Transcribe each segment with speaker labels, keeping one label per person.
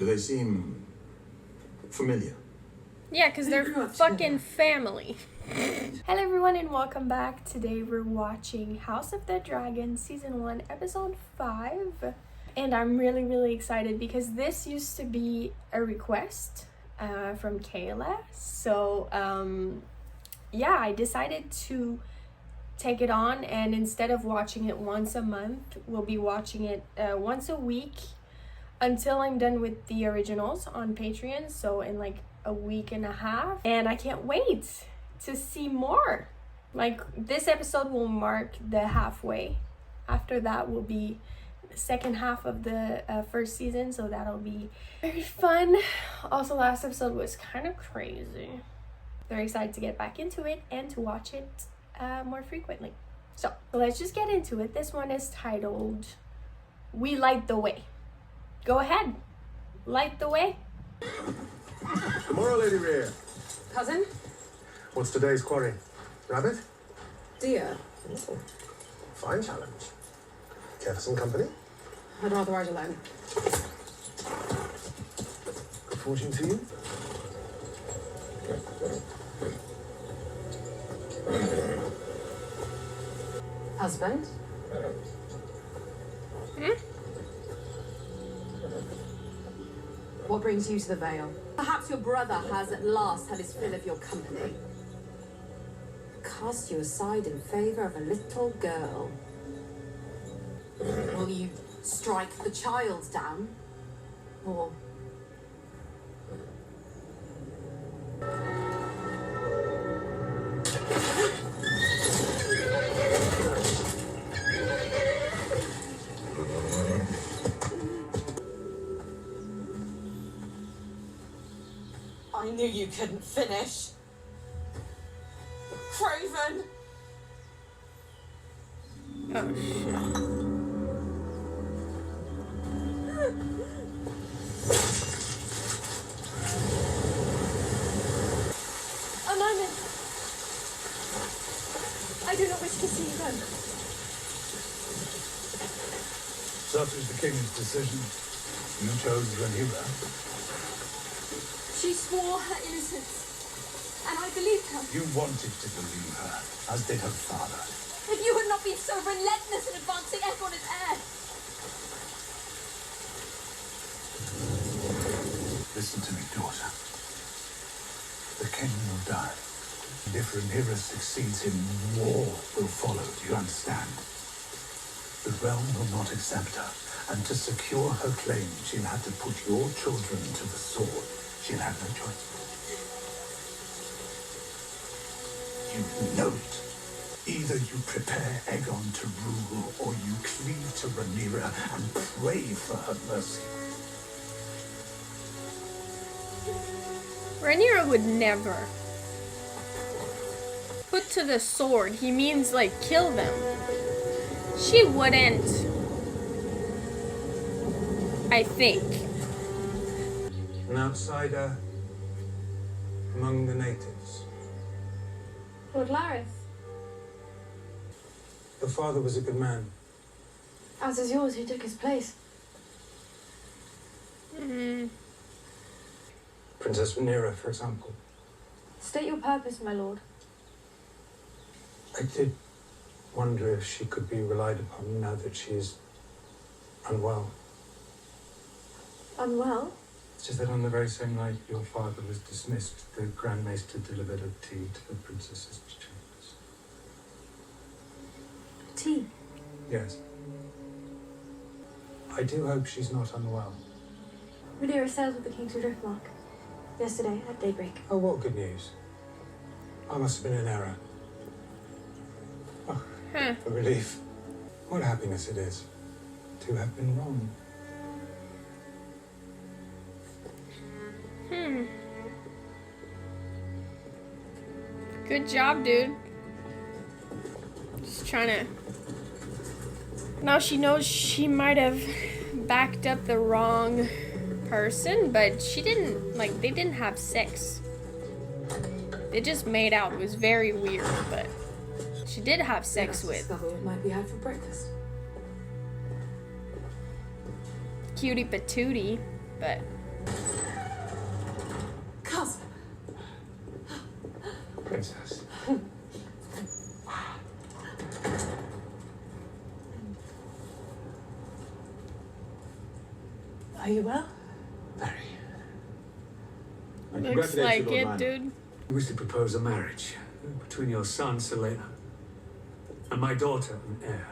Speaker 1: Do they seem familiar?
Speaker 2: Yeah, because they're fucking family. Hello everyone and welcome back. Today we're watching House of the Dragon Season 1 Episode 5. And I'm really excited because this used to be a request from Kayla. So yeah, I decided to take it on, and instead of watching it once a month, we'll be watching it once a week until I'm done with the originals on Patreon, so in like a week and a half. And I can't wait to see more. Like, this episode will mark the halfway. After that will be the second half of the first season, so that'll be very fun. Also, last episode was kind of crazy. Very excited to get back into it and to watch it more frequently. So let's just get into it. This one is titled We Light the Way. Go ahead, light the way.
Speaker 3: Tomorrow, Lady Rhea.
Speaker 4: Cousin?
Speaker 3: What's today's quarry? Rabbit?
Speaker 4: Dear.
Speaker 3: Oh, fine challenge. Care for some company?
Speaker 4: I'd rather ride alone.
Speaker 3: Good fortune to you.
Speaker 4: Husband? What brings you to the Vale?
Speaker 5: Perhaps your brother has at last had his fill of your company.
Speaker 4: Cast you aside in favour of a little girl.
Speaker 5: Will you strike the child down? Or
Speaker 6: I knew you couldn't finish. Craven!
Speaker 2: Oh shit.
Speaker 5: a moment. I do not wish to see you go.
Speaker 1: Such was the king's decision. You chose Rhaenyra.
Speaker 5: She swore her innocence, and I believed her.
Speaker 1: You wanted to believe her, as did her father.
Speaker 5: If you had not been so relentless in advancing Aegon as heir.
Speaker 1: Listen to me, daughter. The king will die. And if Rhaenyra succeeds him, war will follow. Do you understand? The realm will not accept her, and to secure her claim, she'll have to put your children to the sword. She'll have no choice. You know it. Either you prepare Aegon to rule, or you cleave to Rhaenyra and pray for her mercy.
Speaker 2: Rhaenyra would never put to the sword. He means like kill them. She wouldn't. I think.
Speaker 7: An outsider among the natives.
Speaker 5: Lord Lareth,
Speaker 7: Your father was a good man.
Speaker 5: as is yours, who took his place.
Speaker 7: Princess Rhaenyra, for example.
Speaker 5: State your purpose, my lord.
Speaker 7: I did wonder if she could be relied upon now that she is unwell.
Speaker 5: Unwell?
Speaker 7: It's just that on the very same night your father was dismissed, the Grand Maester delivered a tea to the princess's chambers.
Speaker 5: Tea.
Speaker 7: Yes. I do hope she's not unwell.
Speaker 5: Rhaenyra sailed with the king to Driftmark yesterday at daybreak.
Speaker 7: Oh, what good news. I must have been in error. Oh, a relief. What happiness it is to have been wrong.
Speaker 2: Good job, dude. Just trying to... Now she knows she might have backed up the wrong person, but she didn't, like, they didn't have sex. They just made out. It was very weird, but she did have sex with.
Speaker 4: Discover what might be had for breakfast.
Speaker 2: Cutie patootie, but
Speaker 3: Very.
Speaker 7: And
Speaker 2: Looks
Speaker 7: congratulate
Speaker 2: like
Speaker 7: you,
Speaker 2: it,
Speaker 7: Lord
Speaker 2: dude.
Speaker 7: I wish to propose a marriage between your son, Selena, and my daughter and heir,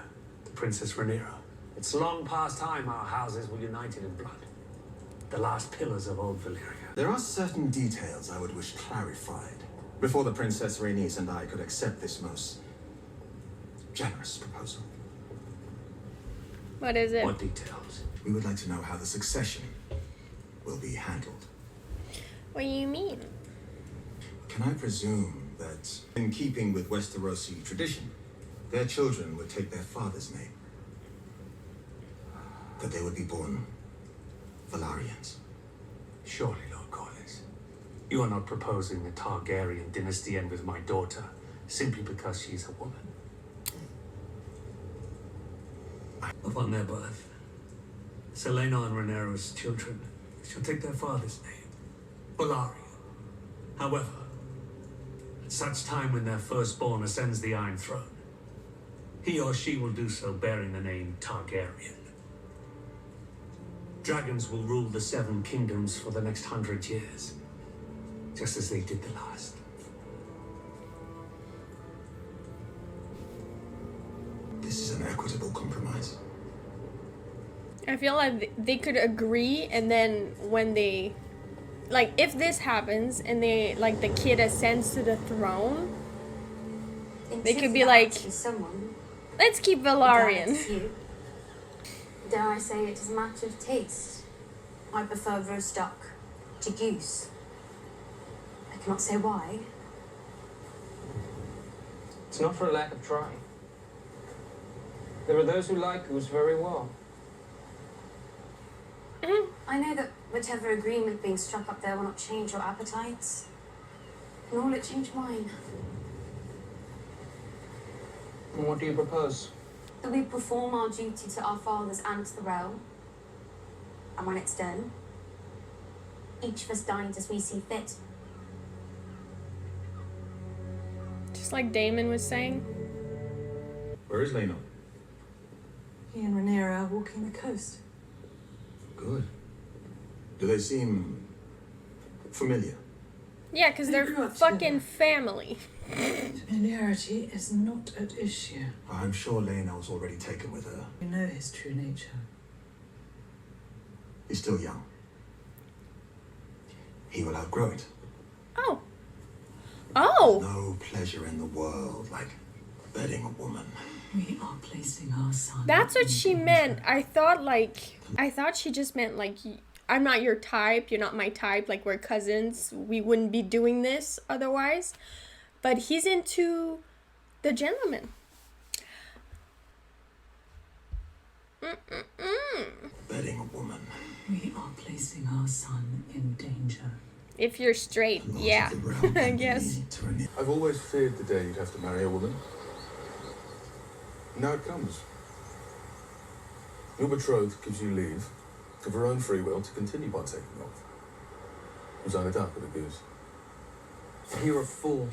Speaker 7: the Princess Rhaenyra. It's long past time our houses were united in blood. The last pillars of old Valyria.
Speaker 3: There are certain details I would wish clarified before the Princess Rhaenys and I could accept this most generous proposal.
Speaker 2: What is it?
Speaker 7: What details?
Speaker 3: We would like to know how the succession will be handled.
Speaker 2: What do you mean?
Speaker 3: Can I presume that, in keeping with Westerosi tradition, their children would take their father's name? That they would be born Valarians?
Speaker 7: Surely, Lord Corlys. You are not proposing the Targaryen dynasty end with my daughter simply because she's a woman. Upon their birth, Selena and Rhaenyra's children shall take their father's name, Velaryon. However, at such time when their firstborn ascends the Iron Throne, he or she will do so bearing the name Targaryen. Dragons will rule the Seven Kingdoms for the next 100 years, just as they did the last.
Speaker 3: This is an equitable compromise.
Speaker 2: I feel like they could agree, and then when they, like, if this happens and they, like, the kid ascends to the throne, they could be like,
Speaker 5: someone.
Speaker 2: let's keep Velaryon.
Speaker 5: You. Dare I say it is a matter of taste? I prefer roast duck to goose. I cannot say why.
Speaker 8: It's not for a lack of trying. There are those who like goose very well.
Speaker 5: I know that whatever agreement being struck up there will not change your appetites, nor will it change mine.
Speaker 8: And what do you propose?
Speaker 5: That we perform our duty to our fathers and to the realm, and when it's done, each of us dines as we see fit.
Speaker 2: Just like Damon was saying.
Speaker 3: Where is Lena?
Speaker 4: He and Rhaenyra are walking the coast.
Speaker 3: Good. Do they seem familiar?
Speaker 2: Yeah, because
Speaker 4: They
Speaker 2: they're
Speaker 4: grew up
Speaker 2: fucking family.
Speaker 4: Familiarity is not at issue.
Speaker 3: I'm sure Lena was already taken with her.
Speaker 4: You know his true nature.
Speaker 3: He's still young. He will outgrow it.
Speaker 2: Oh. Oh!
Speaker 3: No pleasure in the world like bedding a woman.
Speaker 4: We are placing our son.
Speaker 2: That's what
Speaker 4: in
Speaker 2: she
Speaker 4: danger.
Speaker 2: meant. I thought she just meant, like, I'm not your type, you're not my type, like, we're cousins, we wouldn't be doing this otherwise. But he's into the gentleman.
Speaker 3: Bedding a woman.
Speaker 4: We are placing our son in danger.
Speaker 2: If you're straight,
Speaker 3: The laws
Speaker 2: yeah,
Speaker 3: of the realm
Speaker 2: I
Speaker 3: can be
Speaker 2: guess.
Speaker 3: tyranny.
Speaker 9: I've always feared the day you'd have to marry a woman. Now it comes. Your betrothed gives you leave, of her own free will, to continue partaking of. Who's only duck with a goose?
Speaker 8: You're a fool.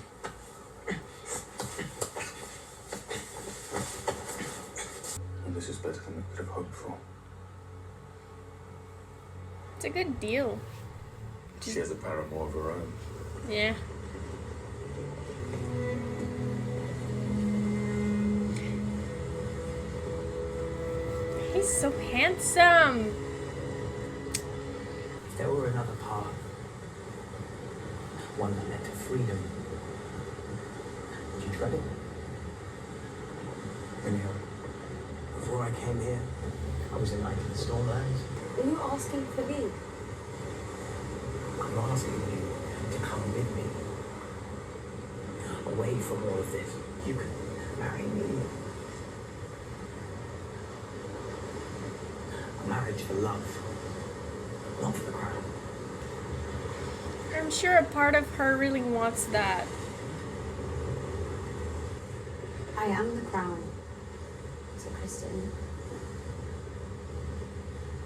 Speaker 9: And this is better than we could have hoped for.
Speaker 2: It's a good deal.
Speaker 9: She has a paramour of her own.
Speaker 2: Yeah. He's so handsome.
Speaker 8: If there were another path, one that led to freedom, would you tread it? Anyhow, before I came here, I was a knight in the Stormlands.
Speaker 5: Are you asking for leave?
Speaker 8: I'm asking you to come with me. Away from all of this. You can marry me. A marriage for love, not for the crown.
Speaker 2: I'm sure a part of her really wants that.
Speaker 5: I am the crown, said Kristen.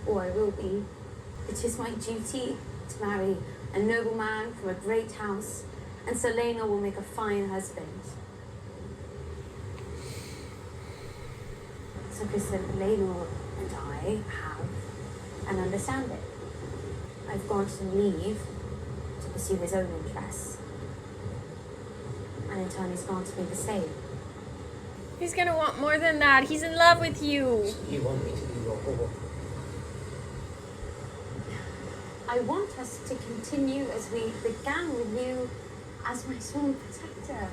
Speaker 5: Or I will be. It is my duty to marry a nobleman from a great house, and Selena will make a fine husband. So Kristen, Lenor and I have an understanding. I've granted leave to pursue his own interests. And in turn, he's granted me the same.
Speaker 2: He's gonna want more than that. He's in love with you.
Speaker 8: You want me to be your whore?
Speaker 5: I want us to continue as we began with you as my sworn protector,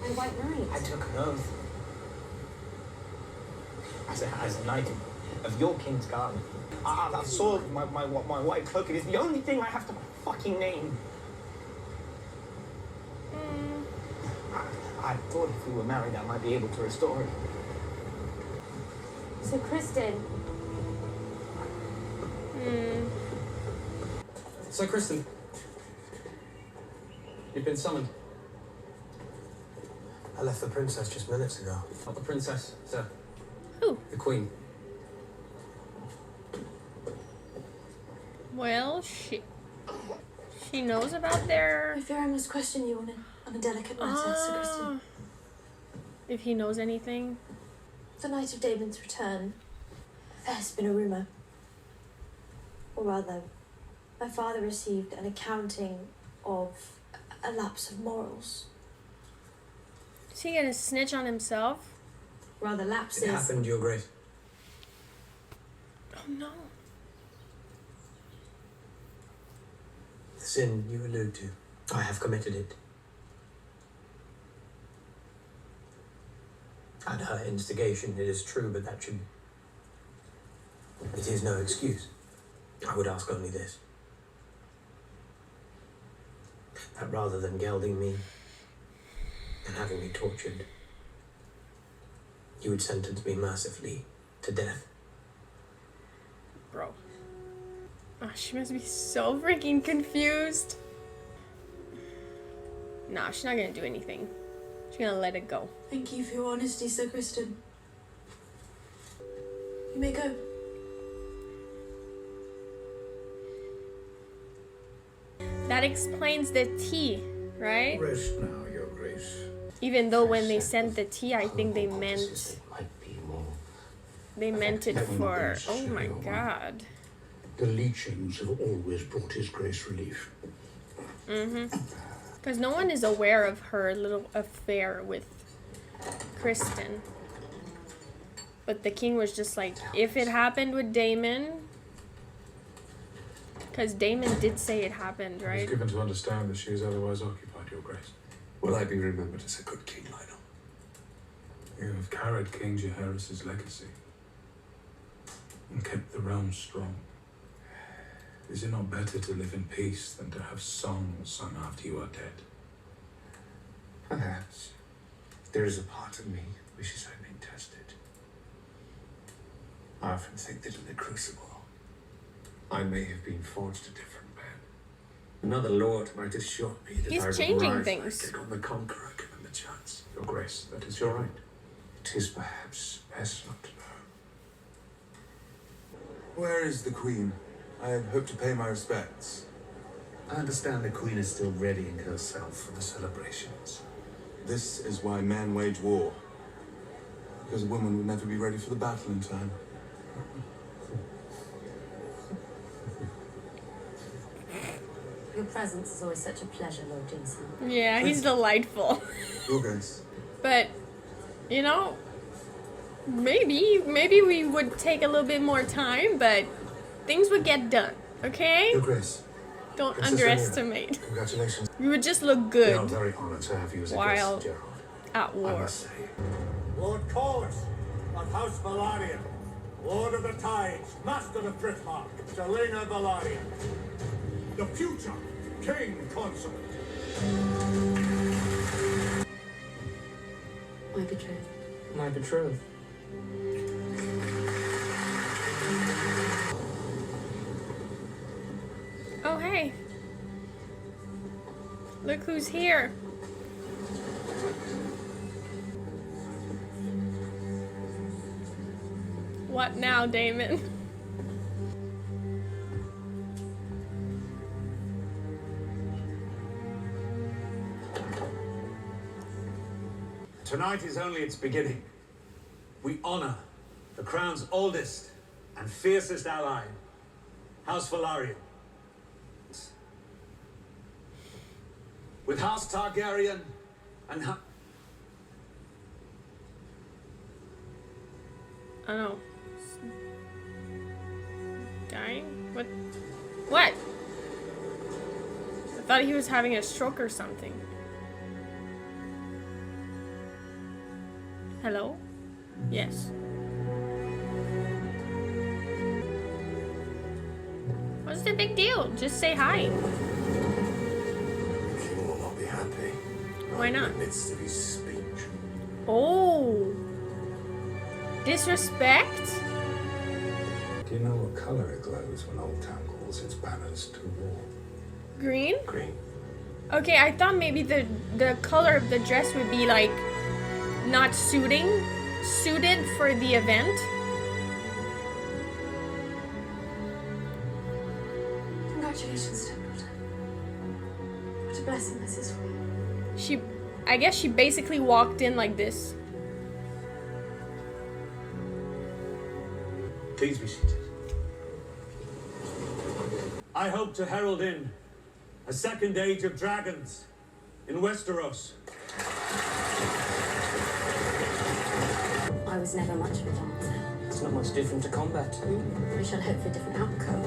Speaker 5: my white knight.
Speaker 8: I took an oath. As a knight of your king's garden. I've soiled my white cloak. It is the only thing I have to my fucking name. I thought if we were married, I might be able to restore it.
Speaker 5: So, Kristen.
Speaker 7: So, Kristen, you've been summoned.
Speaker 10: I left the princess just minutes ago.
Speaker 7: Not the princess, sir.
Speaker 2: Who?
Speaker 7: The queen.
Speaker 2: Well, she knows about their...
Speaker 11: I fear I must question you on a delicate matter, Sir Kristen.
Speaker 2: If he knows anything.
Speaker 11: The night of Damon's return, there has been a rumour. Or rather, my father received an accounting of a lapse of morals.
Speaker 2: Is he gonna snitch on himself?
Speaker 11: Rather, lapses.
Speaker 10: It happened, Your Grace.
Speaker 2: Oh no.
Speaker 10: The sin you allude to, I have committed it. At her instigation, it is true, but it is no excuse. I would ask only this. That rather than gelding me and having me tortured, you would sentence me mercifully to death.
Speaker 2: Bro. Oh, she must be so freaking confused. Nah, she's not gonna do anything. She's gonna let it go.
Speaker 11: Thank you for your honesty, Sir Kristen. You may go.
Speaker 2: That explains the tea, right?
Speaker 1: Rest now, Your Grace.
Speaker 2: Even though when they sent the tea, I think they meant it for... Oh my god.
Speaker 1: The leechings have always brought His Grace relief.
Speaker 2: Because no one is aware of her little affair with Kristen. But the king was just like, if it happened with Damon... Because Damon did say it happened,
Speaker 9: I
Speaker 2: right?
Speaker 9: was given to understand that she is otherwise occupied, Your Grace.
Speaker 1: Will I be remembered as a good king, Lionel?
Speaker 9: You have carried King Jaehaerys' legacy and kept the realm strong. Is it not better to live in peace than to have songs sung after you are dead?
Speaker 1: Perhaps. There is a part of me wishes I'd been tested. I often think that in the crucible, I may have been forged a different man. Another lord might assure me that
Speaker 2: He's
Speaker 1: I would
Speaker 2: changing
Speaker 1: rise
Speaker 2: things.
Speaker 1: like on the conqueror given the chance.
Speaker 9: Your Grace, that is your right.
Speaker 1: It is perhaps best not to know.
Speaker 12: Where is the Queen? I had hoped to pay my respects.
Speaker 1: I understand the Queen is still readying herself for the celebrations.
Speaker 12: This is why men wage war. Because a woman would never be ready for the battle in time.
Speaker 5: Your presence is always such a pleasure, Lord Jason.
Speaker 2: Yeah, he's delightful.
Speaker 12: Your Grace.
Speaker 2: But, you know, maybe we would take a little bit more time, but things would get done, okay?
Speaker 12: Your Grace.
Speaker 2: Don't
Speaker 12: Princess
Speaker 2: underestimate.
Speaker 12: Congratulations.
Speaker 2: You would just look
Speaker 1: We are
Speaker 2: good
Speaker 1: very honored to have you as a
Speaker 2: while
Speaker 1: guest, Gerald.
Speaker 2: at
Speaker 1: I
Speaker 2: war.
Speaker 1: must say,
Speaker 13: Lord Corlys of House Valarian, Lord of the Tides, Master of Driftmark, Selena Valarian, the future King Consort.
Speaker 11: My betrothed.
Speaker 8: My betrothed.
Speaker 2: Oh, hey. Look who's here. What now, Damon?
Speaker 7: Tonight is only its beginning. We honor the crown's oldest and fiercest ally, House Valarian. with House Targaryen and
Speaker 2: I don't know. Dying? What? What? I thought he was having a stroke or something. Hello? Yes. What's the big deal? Just say hi.
Speaker 1: The king will not be happy.
Speaker 2: Why not?
Speaker 1: In the midst of his speech.
Speaker 2: Oh. Disrespect?
Speaker 1: Do you know what colour it glows when Old Town calls its banners to war?
Speaker 2: Green?
Speaker 1: Green.
Speaker 2: Okay, I thought maybe the color of the dress would be like not suited for the event.
Speaker 5: Congratulations, stepdaughter. What a blessing this is for you.
Speaker 2: I guess she basically walked in like this.
Speaker 7: Please be seated. I hope to herald in a second age of dragons in Westeros.
Speaker 5: I was never much of a dancer.
Speaker 10: It's not much different to combat.
Speaker 5: We shall hope for a different outcome.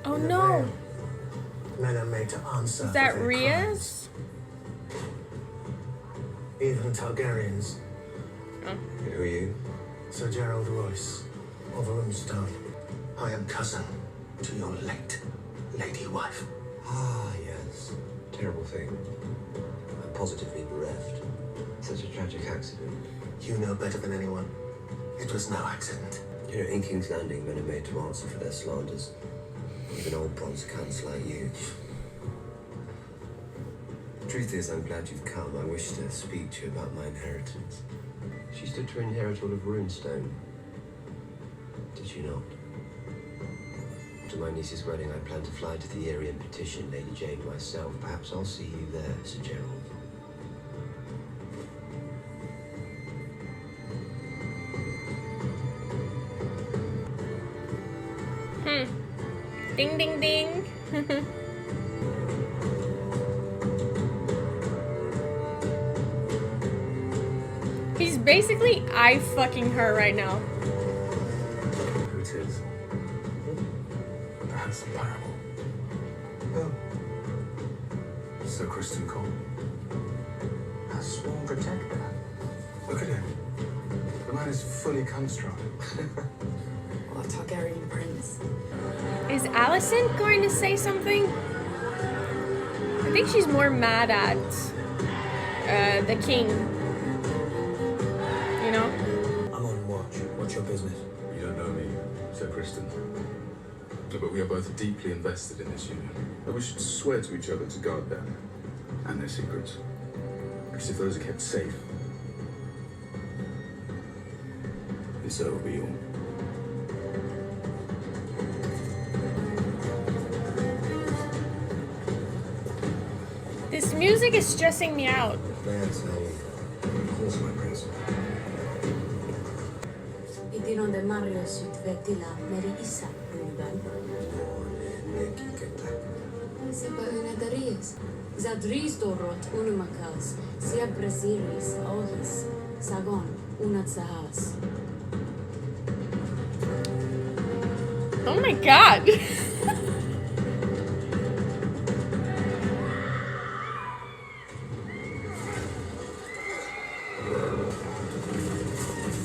Speaker 2: Oh no!
Speaker 10: Men are made to answer.
Speaker 2: Is that
Speaker 10: for their
Speaker 2: Rhea's?
Speaker 10: crimes. Even Targaryens.
Speaker 3: Who are you?
Speaker 10: Sir Gerald Royce of Roomstone. I am cousin to your late lady wife.
Speaker 14: Ah, yes. Terrible thing. I'm positively bereft. Such a tragic accident.
Speaker 10: You know better than anyone. It was no accident.
Speaker 14: You know, in King's Landing, men are made to answer for their slanders. Even old bronze cunts like you. The truth is, I'm glad you've come. I wish to speak to you about my inheritance. She stood to inherit all of Runestone. Did she not? To my niece's wedding, I plan to fly to the area and petition Lady Jane myself. Perhaps I'll see you there, Sir Gerald.
Speaker 2: Ding ding ding. He's basically eye fucking her right now.
Speaker 1: Who it is? The handsome parable.
Speaker 10: Oh,
Speaker 1: Sir Kristen Cole.
Speaker 10: a sworn protector.
Speaker 1: Look at him. The man is fully construct.
Speaker 5: Or a Targaryen prince.
Speaker 2: Is Alicent going to say something? I think she's more mad at the king. You know?
Speaker 10: I'm on watch. What's your business?
Speaker 12: You don't know me, Sir Kristen. But we are both deeply invested in this union. And we should swear to each other to guard them and their secrets. Because if those are kept safe, then so will we all.
Speaker 2: This music is stressing me out.
Speaker 14: That's of course, my prince.
Speaker 5: Idino de Mario sut vetila meri isa rudan. Sipa una darius. Zadris dorot unumakas. Sia brasilis ohis. Sagon unat sahas.
Speaker 2: Oh my god.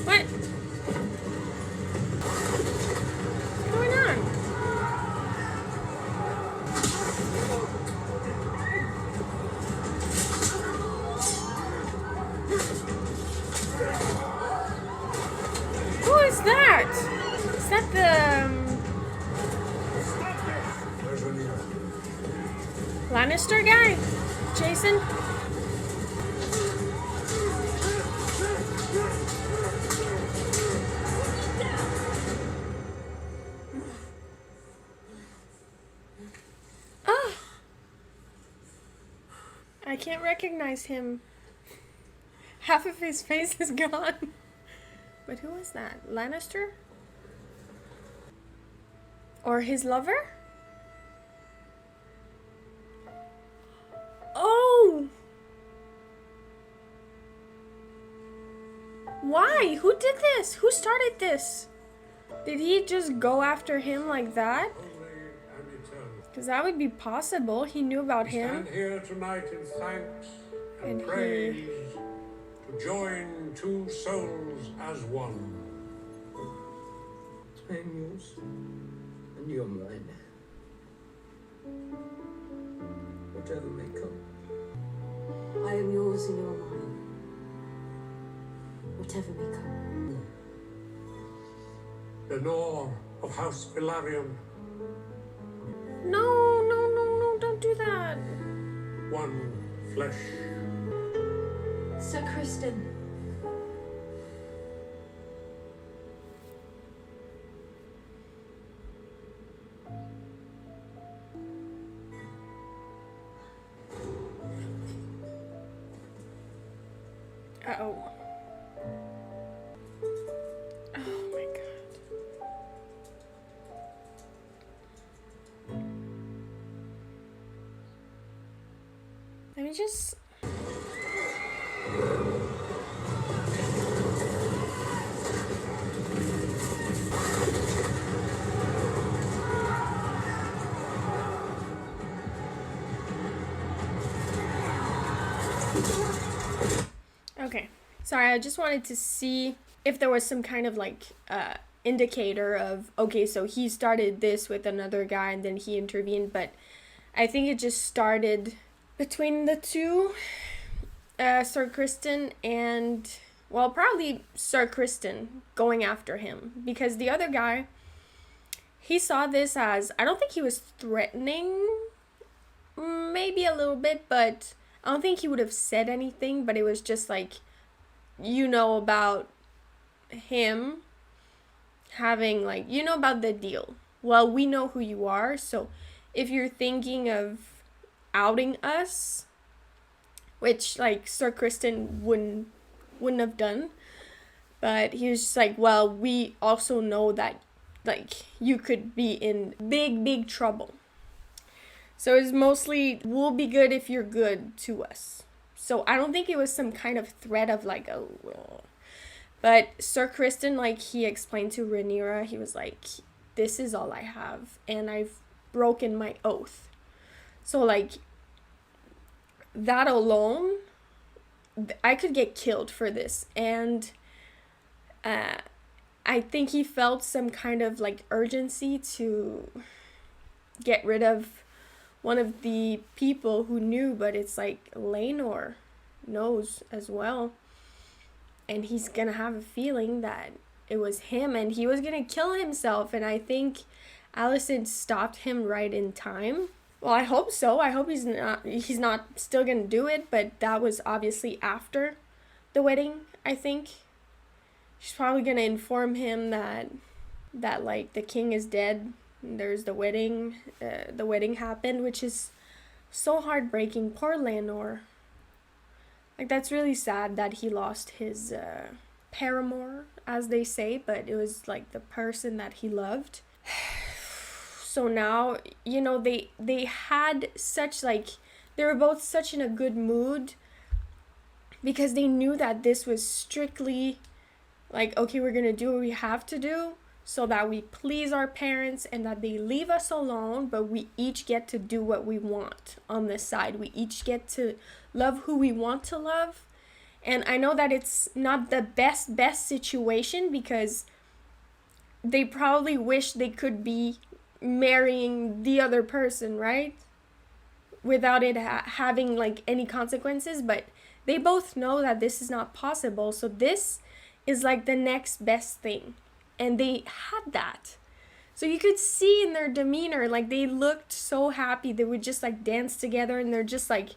Speaker 2: What? What's going on? Who is that? Is that the Lannister guy? Jason? can't recognize him. Half of his face is gone. But who was that? Lannister? Or his lover? Oh! Why? Who did this? Who started this? Did he just go after him like that? Because that would be possible. He knew about him.
Speaker 15: Stand here tonight in thanks and praise to join two souls as one.
Speaker 14: I am yours, and you're mine. Whatever may come.
Speaker 5: I am yours and you are mine. Whatever may come.
Speaker 15: Lenore of House Velaryon.
Speaker 2: No, no, no, no, don't do that.
Speaker 15: One flesh.
Speaker 11: Sir Kristen.
Speaker 2: Uh-oh. Oh my god. Let me just... Okay, sorry, I just wanted to see if there was some kind of like indicator of, okay, so he started this with another guy and then he intervened, but I think it just started between the two, Sir Kristen and, well, probably Sir Kristen going after him, because the other guy, he saw this as, I don't think he was threatening, maybe a little bit, but I don't think he would have said anything, but it was just like, you know about him having, like, you know about the deal. Well, we know who you are, so if you're thinking of outing us, which, like, Sir Kristen wouldn't have done, but he was just like, well, we also know that, like, you could be in big trouble. So it's mostly, we'll be good if you're good to us. So I don't think it was some kind of threat of like, oh. But Sir Kristen, like he explained to Rhaenyra, he was like, this is all I have. And I've broken my oath. So like, that alone, I could get killed for this. And I think he felt some kind of like urgency to get rid of one of the people who knew, but it's like Laenor knows as well. And he's gonna have a feeling that it was him and he was gonna kill himself. And I think Alicent stopped him right in time. Well, I hope so. I hope he's not still gonna do it, but that was obviously after the wedding, I think. She's probably gonna inform him that like the king is dead. There's the wedding happened, which is so heartbreaking. Poor Laenor. Like, that's really sad that he lost his paramour, as they say, but it was like the person that he loved. So now, you know, they had such like, they were both such in a good mood because they knew that this was strictly like, okay, we're gonna do what we have to do so that we please our parents and that they leave us alone, but we each get to do what we want on this side. We each get to love who we want to love. And I know that it's not the best situation because they probably wish they could be marrying the other person, right? Without it having like any consequences, but they both know that this is not possible. So this is like the next best thing. And they had that. So you could see in their demeanor, like they looked so happy. They would just like dance together and they're just like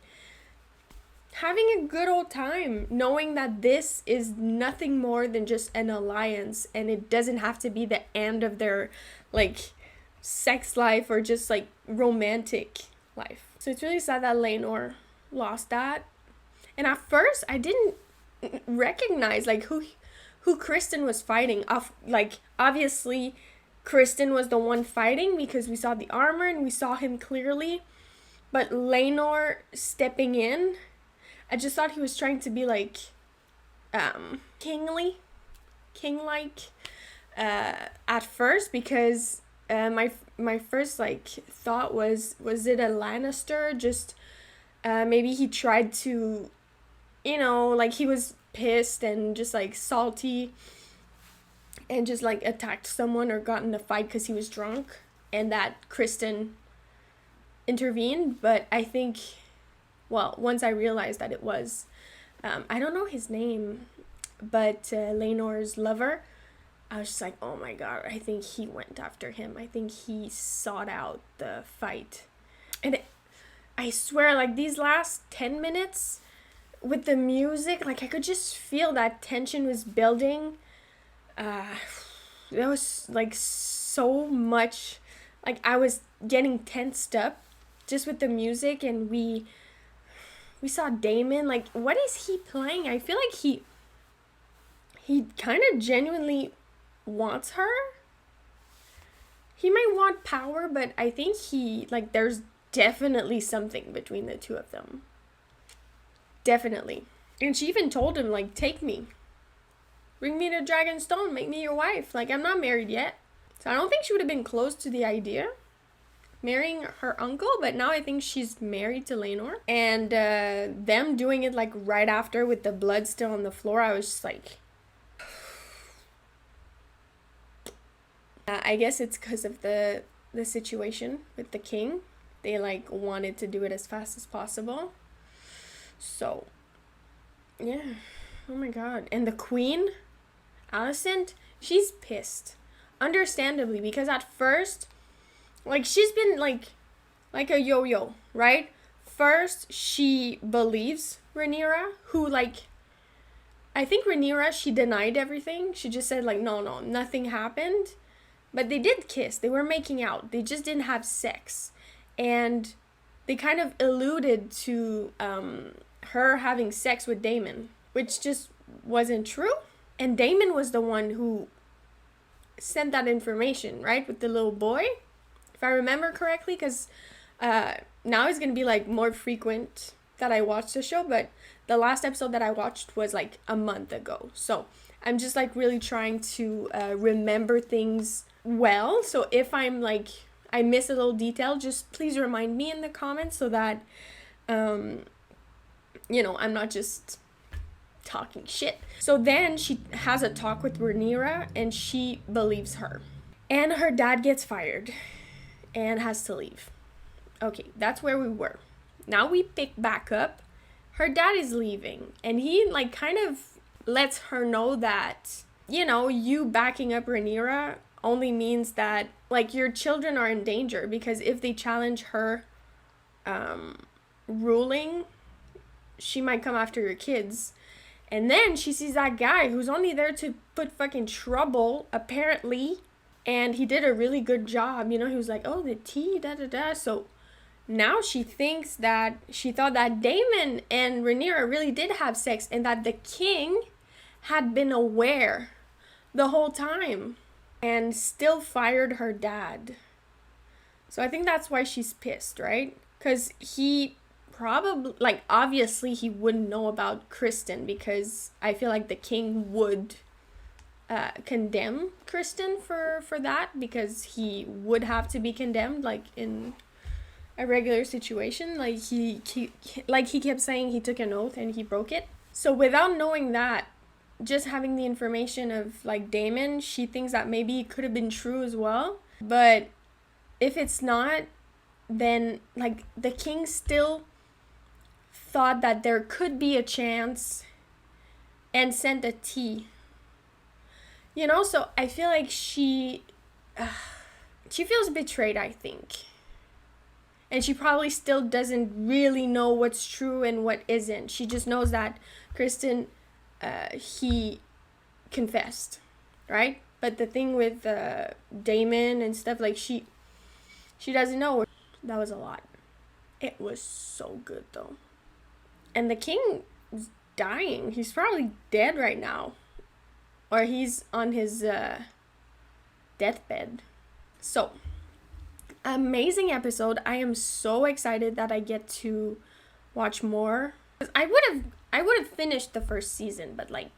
Speaker 2: having a good old time, knowing that this is nothing more than just an alliance and it doesn't have to be the end of their like sex life or just like romantic life. So it's really sad that Laenor lost that. And at first I didn't recognize like who Kristen was fighting. Like obviously Kristen was the one fighting because we saw the armor and we saw him clearly. But Laenor stepping in, I just thought he was trying to be like king-like at first, because my first like thought was it a Lannister? Just maybe he tried to, you know, like he was pissed and just like salty and just like attacked someone or got in a fight because he was drunk, and that Kristen intervened. But I think, well, once I realized that it was I don't know his name, but Laenor's lover, I was just like, oh my god, I think he went after him. I think he sought out the fight. And I swear, like these last 10 minutes with the music, like I could just feel that tension was building. There was like so much, like I was getting tensed up just with the music. And we saw Daemon, like what is he playing? I feel like he kind of genuinely wants her. He might want power, but I think he, like, there's definitely something between the two of them. Definitely. And she even told him, like, take me. Bring me to Dragonstone, make me your wife. Like, I'm not married yet. So I don't think she would have been close to the idea marrying her uncle, but now I think she's married to Laenor. And them doing it like right after with the blood still on the floor, I was just like, I guess it's because of the situation with the king. They like wanted to do it as fast as possible. So yeah, oh my god. And the queen, Alicent, she's pissed, understandably, because at first, like, she's been like a yo-yo, right? First she believes Rhaenyra, who, like, I think Rhaenyra, she denied everything. She just said like, no, nothing happened. But they did kiss. They were making out. They just didn't have sex. And they kind of alluded to her having sex with Daemon, which just wasn't true. And Daemon was the one who sent that information, right? With the little boy, if I remember correctly, because now it's going to be like more frequent that I watch the show. But the last episode that I watched was like a month ago. So I'm just like really trying to remember things well. So if I'm like, I miss a little detail, just please remind me in the comments so that, you know, I'm not just talking shit. So then she has a talk with Rhaenyra and she believes her. And her dad gets fired and has to leave. Okay, that's where we were. Now we pick back up. Her dad is leaving and he like kind of lets her know that, you know, you backing up Rhaenyra only means that like your children are in danger, because if they challenge her ruling, she might come after your kids. And then she sees that guy who's only there to put fucking trouble, apparently, and he did a really good job, you know. He was like, oh, the tea, da. So now she thinks that, she thought that Daemon and Rhaenyra really did have sex and that the king had been aware the whole time and still fired her dad. So I think that's why she's pissed, right? Because he probably, like, obviously he wouldn't know about Kristen, because I feel like the king would condemn Kristen for that, because he would have to be condemned, like in a regular situation. Like he kept saying he took an oath and he broke it. So without knowing that, just having the information of like Daemon, she thinks that maybe it could have been true as well. But if it's not, then like the king still thought that there could be a chance and sent a tea, you know. So I feel like she feels betrayed, I think. And she probably still doesn't really know what's true and what isn't. She just knows that Kristen, he confessed, right? But the thing with Daemon and stuff, like she doesn't know. That was a lot. It was so good though. And the king is dying. He's probably dead right now. Or he's on his deathbed. So, amazing episode. I am so excited that I get to watch more. I would have finished the first season, but like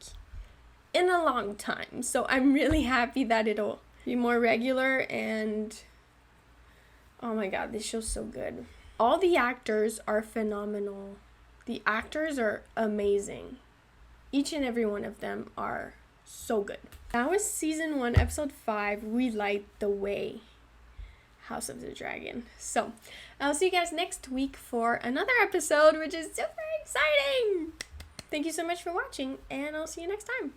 Speaker 2: in a long time. So I'm really happy that it'll be more regular, and oh my god, this show's so good. All the actors are phenomenal. The actors are amazing. Each and every one of them are so good. That was season 1, episode 5, We Light the Way, House of the Dragon. So I'll see you guys next week for another episode, which is super exciting. Thank you so much for watching, and I'll see you next time.